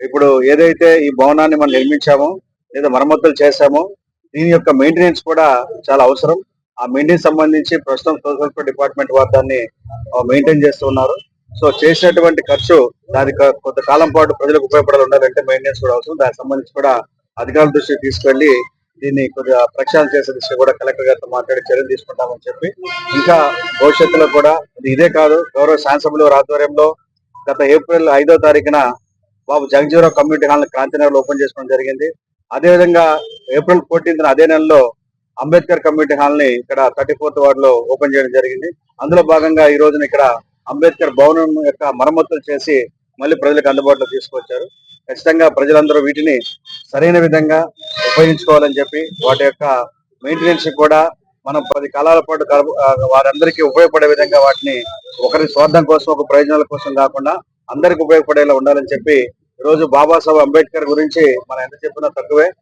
ఇప్పుడు ఏదైతే ఈ భవనాన్ని మనం నిర్మించామో లేదా మరమ్మతులు చేశామో దీని యొక్క మెయింటెనెన్స్ కూడా చాలా అవసరం. ఆ మెయింటెనెన్స్ సంబంధించి ప్రస్తుతం సోషల్ వెల్ఫేర్ డిపార్ట్మెంట్ వారు దాన్ని మెయింటైన్ చేస్తూ ఉన్నారు. సో చేసినటువంటి ఖర్చు దానికి కొంతకాలం పాటు ప్రజలకు ఉపయోగపడాలి ఉండాలంటే మెయింటెనెన్స్ కూడా అవసరం. దానికి సంబంధించి కూడా అధికారుల దృష్టికి తీసుకెళ్లి దీన్ని కొద్దిగా ప్రక్షాళన చేసే దిశగా కూడా కలెక్టర్ గారితో మాట్లాడి చర్యలు తీసుకుంటామని చెప్పి, ఇంకా భవిష్యత్తులో కూడా ఇదే కాదు, గౌరవ శాసనసభ్యుల వారి ఆధ్వర్యంలో గత ఏప్రిల్ 5వ తారీఖున బాబు జగజీవరావు కమ్యూనిటీ హాల్ క్రాంతినగర్ లో ఓపెన్ చేసుకోవడం జరిగింది. అదేవిధంగా ఏప్రిల్ 14న అదే నెలలో అంబేద్కర్ కమ్యూనిటీ హాల్ ని ఇక్కడ 34th వార్డ్ లో ఓపెన్ చేయడం జరిగింది. అందులో భాగంగా ఈ రోజున ఇక్కడ అంబేద్కర్ భవనం యొక్క మరమ్మతులు చేసి మళ్ళీ ప్రజలకు అందుబాటులో తీసుకొచ్చారు. ఖచ్చితంగా ప్రజలందరూ వీటిని సరైన విధంగా ఉపయోగించుకోవాలని చెప్పి వాటి యొక్క మెయింటెనెన్స్ కూడా మనం 10 కాలాల పాటు వారందరికీ ఉపయోగపడే విధంగా వాటిని ఒకరి స్వార్థం కోసం ఒక ప్రయోజనాల కోసం కాకుండా అందరికి ఉపయోగపడేలా ఉండాలని చెప్పి, ఈ రోజు బాబాసాహెబ్ అంబేద్కర్ గురించి మనం ఎంత చెప్పినా తక్కువే.